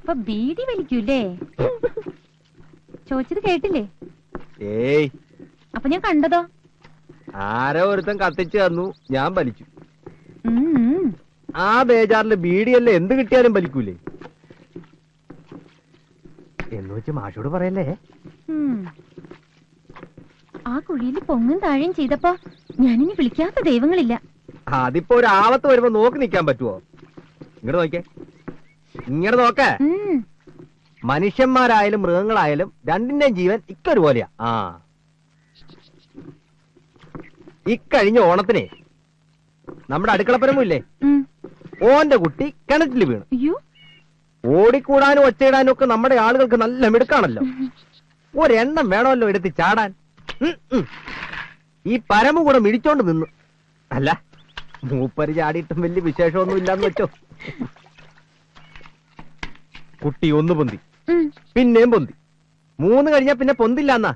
അപ്പൊ ബീഡി വലിക്കൂലേ? ചോദിച്ചത് കേട്ടില്ലേ? ഏയ്, അപ്പൊ ഞാൻ കണ്ടതോ? ആരോ ഒരുത്തൻ കത്തിച്ചു തന്നു, ഞാൻ വലിച്ചു. ഉം. ആ ബേജാറില് ബീഡിയല്ലേ എന്ത് കിട്ടിയാലും വലിക്കൂലേ എന്ന് വെച്ച് മാഷോട് പറയല്ലേ. ഉം. ആ കുഴിയിൽ പൊങ്ങും താഴെയും ചെയ്തപ്പോ ഞാനിനി വിളിക്കാത്ത ദൈവങ്ങളില്ല. അതിപ്പോ ഒരു ആപത്ത് വരുമ്പോ നോക്കി നിൽക്കാൻ പറ്റുമോ? ഇങ്ങോട്ട് നോക്കിയേ, ഇങ്ങോട്ട് നോക്കേ. മനുഷ്യന്മാരായാലും മൃഗങ്ങളായാലും രണ്ടിന്റെയും ജീവൻ ഇക്കൊരുപോലെയാ. ഇക്കഴിഞ്ഞ ഓണത്തിനെ നമ്മുടെ അടുക്കളപ്പരമില്ലേ, ഓന്റെ കുട്ടി കിണറ്റിൽ വീണു. ഓടിക്കൂടാനും ഒച്ചയിടാനും ഒക്കെ നമ്മുടെ ആളുകൾക്ക് നല്ല മിടുക്കാണല്ലോ. ഒരെണ്ണം വേണമല്ലോ എടുത്ത് ചാടാൻ. ഈ പരമ കൂടെ മിടിച്ചോണ്ട് നിന്നു. അല്ല, മൂപ്പര് ചാടിയിട്ടും വലിയ വിശേഷമൊന്നും ഇല്ലാന്ന് വെച്ചോ. കുട്ടി ഒന്ന് പൊന്തി, പിന്നെയും പൊന്തി, 3 കഴിഞ്ഞാ പിന്നെ പൊന്തില്ലാന്നാ.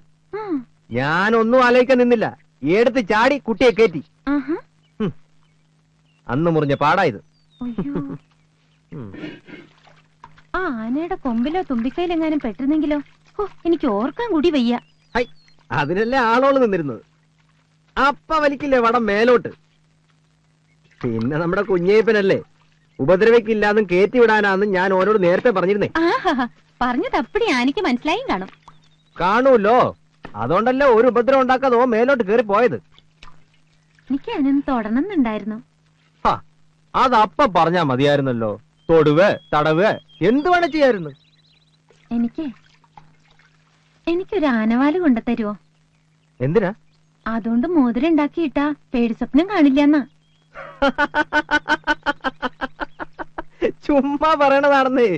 ഞാനൊന്നും ആലോചിക്കാൻ നിന്നില്ല, എടുത്ത് ചാടി കുട്ടിയെ കയറ്റി. അന്ന് മുറിഞ്ഞ പാടായത്. ആ ആനയുടെ കൊമ്പിലോ തുമ്പിക്കൈയിലെങ്ങാനും പെട്ടിരുന്നെങ്കിലോ? എനിക്ക് ഓർക്കാൻ കൂടി വയ്യ. അതിനല്ലേ ആളോള് നിന്നിരുന്നത്. അപ്പ വലിക്കില്ലേ വടം മേലോട്ട്. പിന്നെ നമ്മുടെ കുഞ്ഞേപ്പനല്ലേ ഉപദ്രവിക്കില്ലാന്നും കേറ്റി വിടാനാന്നും ഞാൻ ഓരോട് നേരത്തെ പറഞ്ഞിരുന്നേ. പറഞ്ഞത് അപ്പടി ആനയ്ക്ക് മനസ്സിലായും കാണും. കാണൂല്ലോ, അതുകൊണ്ടല്ലേ ഒരു ഉപദ്രവം ഉണ്ടാക്കാതെ ഓ മേലോട്ട് കേറി പോയത്. എനിക്ക് അതിനൊന്ന് തൊടണമെന്നുണ്ടായിരുന്നു. അതപ്പ പറഞ്ഞാ മതിയായിരുന്നല്ലോ. തൊടുവ് തടവ് എന്ത് വേണം ചെയ്യായിരുന്നു. എനിക്കൊരു ആനവാല് കൊണ്ടുതരുവോ? എന്തിനാ? അതുകൊണ്ട് മോതിരം ഉണ്ടാക്കിയിട്ടാ പേടി സ്വപ്നം കാണില്ലെന്നാ. ചുമ്മാ പറയണതാണെന്നേ.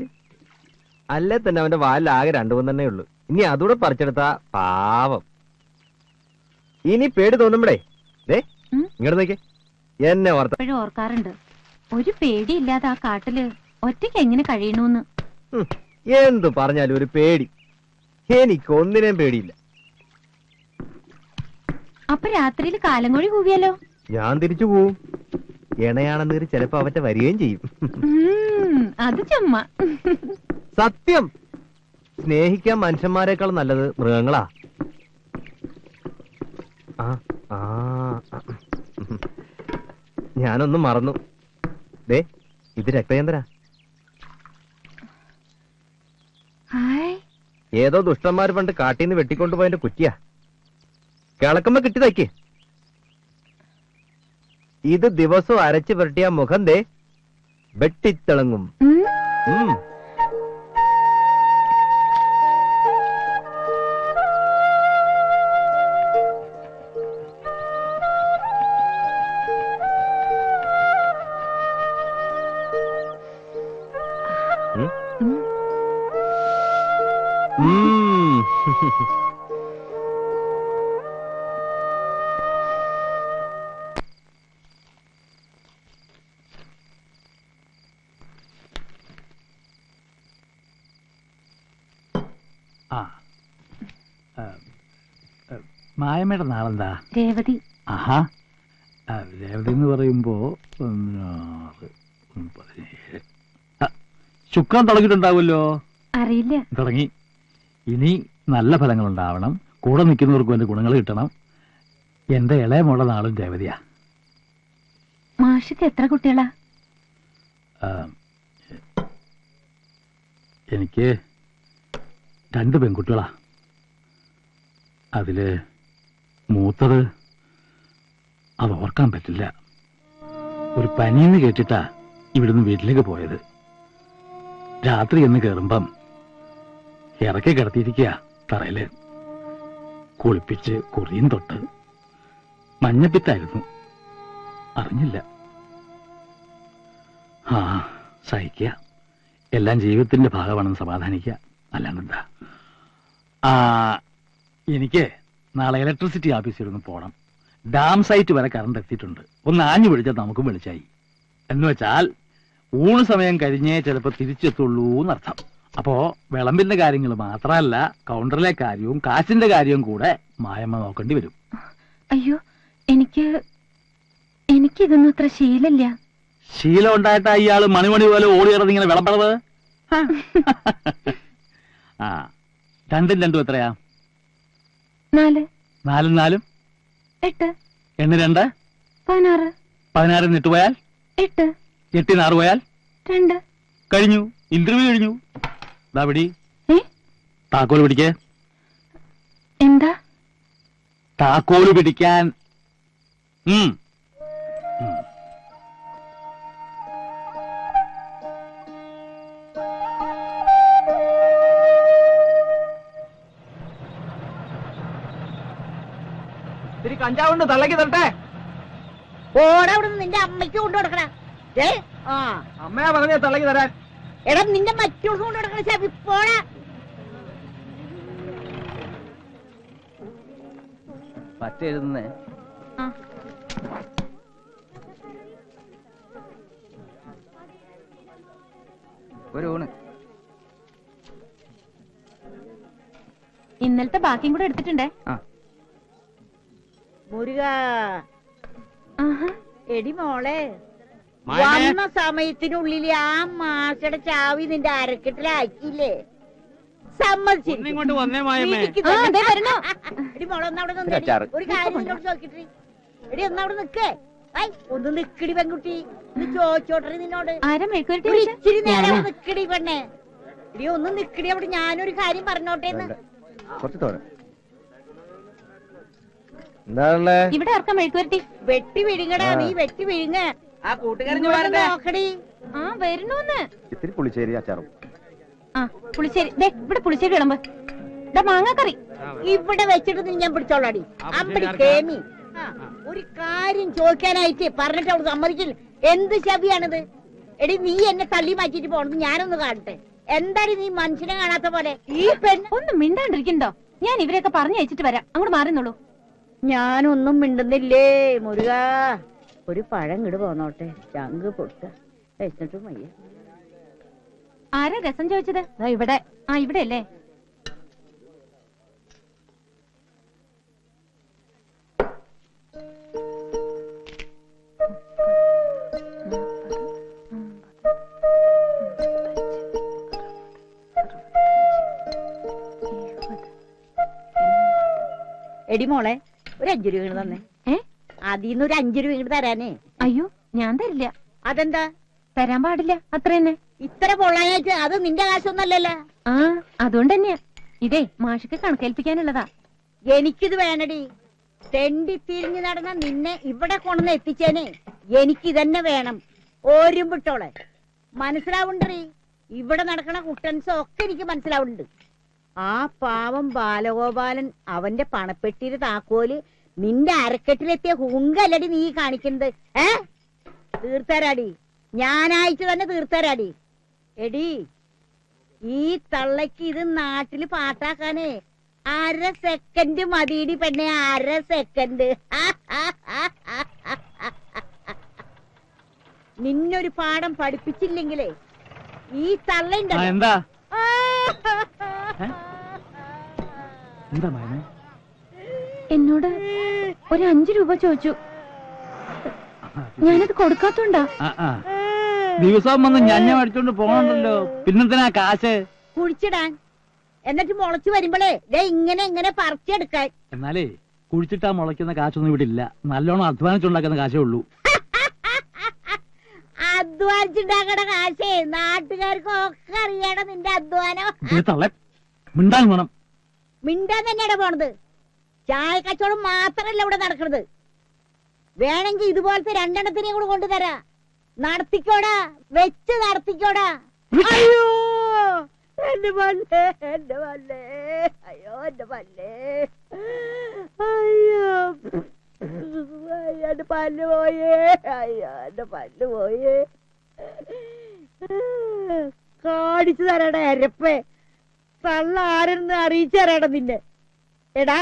അല്ലേ തന്നെ അവന്റെ വാലിൽ ആകെ 2 തന്നെ ഉള്ളു. ഇനി അതുകൂടെ പറിച്ചെടുത്താ പാവം. ഇനി പേടി തോന്നുമ്പടേ ഇങ്ങോട്ട് നോക്കിയേ, എന്നെ ഓർക്കാറുണ്ട്. ഒരു പേടിയില്ലാതെ ആ കാട്ടില് ഒറ്റയ്ക്ക് എങ്ങനെ കഴിയണൂന്ന്. എന്തു പറഞ്ഞാലും ഒരു പേടി. എനിക്കൊന്നിനേം പേടിയില്ല. അപ്പൊ രാത്രിയിൽ കാലങ്ങോഴി കൂവിയാലോ? ഞാൻ തിരിച്ചു പോവും. എണയാണെന്നേര് ചിലപ്പോ അവറ്റ വരികയും ചെയ്യും. അത് ചുമ്മാ. സത്യം. സ്നേഹിക്കാൻ മനുഷ്യന്മാരെക്കാൾ നല്ലത് മൃഗങ്ങളാ. ഞാനൊന്നും മറന്നു. ദേ, ഇത് രക്തചന്ദ്ര. ഏതോ ദുഷ്ടന്മാര് പണ്ട് കാട്ടീന്ന് വെട്ടിക്കൊണ്ടുപോയതിന്റെ കുറ്റിയാ. കിളക്കുമ്പോ കിട്ടി തയ്ക്ക്. ഇത് ദിവസവും അരച്ച് പുരട്ടിയ മുഖം ദേ വെട്ടിത്തിളങ്ങും. മായമ്മയുടെ നാളെന്താ? രേവതി. ആഹാ, രേവതി എന്ന് പറയുമ്പോ ശുക്രൻ തുടങ്ങിയിട്ടുണ്ടാവുമല്ലോ. അറിയില്ല. തുടങ്ങി. ഇനി നല്ല ഫലങ്ങൾ ഉണ്ടാവണം, കൂടെ നിൽക്കുന്നവർക്കും എന്റെ ഗുണങ്ങൾ കിട്ടണം. എന്റെ ഇളയ മോളുടെ നാളും രേവതിയാ. മാഷിക്ക് എത്ര കുട്ടികളാ? എനിക്ക് 2 പെൺകുട്ടികളാ. അതില് മൂത്തത് അത് ഓർക്കാൻ പറ്റില്ല. ഒരു പനിയെന്ന് കേട്ടിട്ടാ ഇവിടുന്ന് വീട്ടിലേക്ക് പോയത്. രാത്രി എന്ന് കയറുമ്പം ഇറക്കി കിടത്തിയിരിക്കുക തറയില്. കുളിപ്പിച്ച് കുറിയും തൊട്ട്. മഞ്ഞപ്പിത്തായിരുന്നു, അറിഞ്ഞില്ല. സഹിക്കുക. എല്ലാം ജീവിതത്തിന്റെ ഭാഗമാണെന്ന് സമാധാനിക്കുക, അല്ലാണ്ടെന്താ. എനിക്ക് നാളെ ഇലക്ട്രിസിറ്റി ഓഫീസിൽ ഒന്ന് പോകണം. ഡാം സൈറ്റ് വരെ കറണ്ട് എത്തിയിട്ടുണ്ട്. ഒന്ന് ആഞ്ഞു പിടിച്ചാൽ നമുക്കും വിളിച്ചായി. എന്ന് വെച്ചാൽ ഊണ് സമയം കഴിഞ്ഞേ ചിലപ്പോൾ തിരിച്ചെത്തുള്ളൂ എന്നർത്ഥം. അപ്പോ വിളമ്പിന്റെ കാര്യങ്ങൾ മാത്രമല്ല, കൗണ്ടറിലെ കാര്യവും കാശിന്റെ കാര്യവും കൂടെ മായമ്മ നോക്കേണ്ടി വരും. അയ്യോ, എനിക്കിതൊന്നും അത്ര ശീലമില്ല. ശീലം ഉണ്ടായിട്ടാ ഇയാള് മണിമണി പോലെ ഓടിയിറങ്ങി ഇങ്ങനെ വിളമ്പണത്. ആ 2 2 എത്രയാ? 4 4 4 8 2 2 16 16 ഇട്ട് പോയാൽ 8 8 6 പോയാൽ 2. കഴിഞ്ഞു. ഇന്റർവ്യൂ കഴിഞ്ഞു. ദാ പിടി. താക്കോല് പിടിക്കേ. എന്താ? താക്കോല് പിടിക്കാൻ. ഇത്തിരി കഞ്ചാവുണ്ട്, തള്ളക്ക് തരട്ടെ. ഓടവിടെ നിന്റെ അമ്മയ്ക്ക് കൊണ്ടു കൊടുക്കണ. അമ്മയാ പറഞ്ഞ തള്ളക്ക് തരാൻ. എടാ നിന്റെ മറ്റുള്ളവർക്ക് കൊണ്ടു കൊടുക്കണ ചാപ്പി പോടാ. പറ്റെഴുതുന്നേ. ഒരു ഊണ്. ഇന്നലത്തെ ബാക്കിയും കൂടെ എടുത്തിട്ടുണ്ടേ. മുരുക ആഹാ. എടി മോളെ, വന്ന സമയത്തിനുള്ളിൽ ആ മാഷയുടെ ചാവി നിന്റെ അരക്കെട്ടിലാക്കിയില്ലേ? സമ്മതിച്ചു. ദേ വരണു. എടി മോളെ ഒന്നവിടെ നിന്ന് ഒരു കാര്യം നിന്നോട് ചോദിക്കട്ടെ. എടി ഒന്നവിടെ നിക്കേ. ഒന്ന് നിക്കടി പെൺകുട്ടി, ഇത് ചോദിച്ചോട്ടെ നിന്നോട്. ആരാ മെഴുക്കുവരട്ടി ഒരു വെച്ചേ? ഇച്ചിരി നേരം അവിടെ നിക്കടി പെണ്ണെ. എടി ഒന്ന് നിക്കടി അവിടെ, ഞാനൊരു കാര്യം പറഞ്ഞോട്ടേന്ന്. എന്താണല്ലേ ഇവിടെ ആർക്കാ മെഴുക്കുവരട്ടി? വെട്ടി വിഴുങ്ങടാ, നീ വെട്ടി വിഴുങ്ങ. ആ കൂട്ടുകാരൻ നോക്കടി. ആ വരണൂന്ന്. ഇത്തിരി പുളിശ്ശേരി അച്ചാറും. ആ പുളിശ്ശേരി. ദേ ഇവിടെ പുളിശ്ശേരി വിളമ്പ്. ദാ മാങ്ങാക്കറി. ഇവിടെ വെച്ചിട്ട് നീ ഞാൻ പിടിച്ചോളാടി. അമ്പടി കേമി. ഒരു കാര്യം ചോദിക്കാനായിട്ട് പറഞ്ഞിട്ട് അവിടെ സമ്മതിക്കില്ല. എന്ത് ശവിയാണിത്? എടി നീ എന്നെ തള്ളി മാറ്റിട്ട് പോണത് ഞാനൊന്ന് കാണട്ടെ. എന്താടി നീ മനുഷ്യനെ കാണാത്ത പോലെ? ഈ പെണ്ണ് ഒന്ന് മിണ്ടാണ്ടിരിക്കണ്ടോ? ഞാൻ ഇവരെയൊക്കെ പറഞ്ഞു അയച്ചിട്ട് വരാം. അങ്ങോട്ട് മാറുന്നുള്ളൂ. ഞാനൊന്നും മിണ്ടുന്നില്ലേ മുരുക. ഒരു പഴം ഇട് പോന്നോട്ടെ. ചങ്ക് പൊട്ട വെച്ചിട്ടും വയ്യ. ആരാ രസം ചോദിച്ചത്? ഇവിടെ. ആ ഇവിടെ അല്ലേ? എടി മോളെ, ഒരു 5 രൂപ ഇങ്ങോട്ട് തന്നെ. അതിന്ന് ഒരു 5 രൂപ ഇങ്ങോട്ട് തരാനേ. അയ്യോ ഞാൻ തരില്ല. അതെന്താ? തരാൻ പാടില്ല. അത്ര തന്നെ. ഇത്ര പൊള്ളാനായിട്ട് അത് നിന്റെ കാശൊന്നല്ലല്ലോ. ആ അതുകൊണ്ട് തന്നെയാ. ഇതേ മാഷിക്ക് കണക്കേൽപ്പിക്കാനുള്ളതാ. എനിക്കിത് വേണടി. തെണ്ടി തിരിഞ്ഞു നടന്ന നിന്നെ ഇവിടെ കൊണ്ടുവന്ന് എത്തിച്ചേനെ. എനിക്കിതന്നെ വേണം. ഓരും വിട്ടോളെ. മനസ്സിലാവുണ്ടീ? ഇവിടെ നടക്കണ കുട്ടൻസും ഒക്കെ എനിക്ക് മനസ്സിലാവുന്നുണ്ട്. ആ പാവം ബാലഗോപാലൻ അവന്റെ പണപ്പെട്ടിയുടെ താക്കോല് നിന്റെ അരക്കെട്ടിലെത്തിയ ഹുങ്കല്ലടി നീ കാണിക്കുന്നത്. തീർത്തരാടി, ഞാനായിട്ട് തന്നെ തീർത്തരാടി. എടി ഈ തള്ളക്ക് ഇത് നാട്ടില് പാട്ടാക്കാനേ 1/2 സെക്കൻഡ് മതിയിടി പെണ്ണെ. 1/2 സെക്കൻഡ്. നിന്നൊരു പാഠം പഠിപ്പിച്ചില്ലെങ്കിലേ ഈ തള്ളയുണ്ടല്ലോ. എന്താ എന്താ മൈനെ? എന്നോട് ഒരു 5 രൂപ ചോദിച്ചു. ഞാനത് കൊടുക്കാത്തോണ്ടാ. ദിവസം വന്ന് ഞഞ്ഞ മേടിച്ചോണ്ട് പോകണ്ടല്ലോ. പിന്നെന്തിനാ കാശ്? കുഴിച്ചിടാൻ. എന്നിട്ട് മുളച്ചു വരുമ്പോഴേ ദേ ഇങ്ങനെ ഇങ്ങനെ പറിച്ചെടുക്കാൻ. എന്നാലേ കുഴിച്ചിട്ടാ മുളയ്ക്കുന്ന കാശൊന്നും ഇവിടെ ഇല്ല. നല്ലോണം അധ്വാനിച്ചുണ്ടാക്കുന്ന കാശേ ഉള്ളൂ. അധ്വാനിച്ചുണ്ടാക്കണ കാശേ നാട്ടുകാർക്കൊക്കെ അറിയണം നിന്റെ അധ്വാനം. തള്ളെ മിണ്ടാൻ വേണം. മിണ്ടാൻ തന്നെയാണ് പോണത്. ചായ കച്ചവടം മാത്രല്ല ഇവിടെ നടക്കണത്. വേണമെങ്കിൽ ഇതുപോലത്തെ 2 എണ്ണത്തിനെയും കൂടെ കൊണ്ടുതരാ. നടത്തിക്കോടാ, വെച്ച് നടത്തിക്കോടാ. അയ്യോ എന്റെ പല്ലേ, എന്റെ പല്ലേ, അയ്യോ എന്റെ പല്ലേ, അയ്യോ എന്റെ പല്ല് പോയേ, അയ്യോ എന്റെ പല്ല് പോയേ. കാണിച്ചു തരാടാ എരപ്പേ. തള്ള ആരെന്ന് അറിയിച്ചു തരാടാ നിന്നെ. എടാ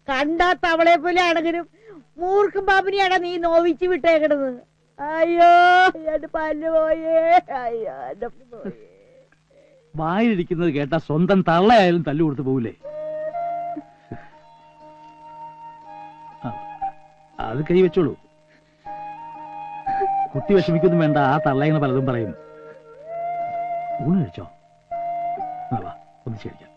കണ്ടാ തവളെ പോലെ ആണെങ്കിലും മൂർഖും ബാബിനെയാടാ നീ നോവിച്ചു വിട്ടേക്കണത്. അയ്യോ എന്റെ പല്ല് പോയേ, അയ്യോ എന്റെ പോയേ. വായിലിരിക്കുന്നത് കേട്ടാ സ്വന്തം തള്ളയായാലും തല്ലു കൊടുത്ത് പോവില്ലേ? അത് കൈ വെച്ചോളൂ. കുട്ടി വിഷമിക്കൊന്നും വേണ്ട. ആ തള്ളയെന്ന് പലതും പറയും. ഊണ് കഴിച്ചോ? ഒന്നിച്ച് കഴിക്കാം.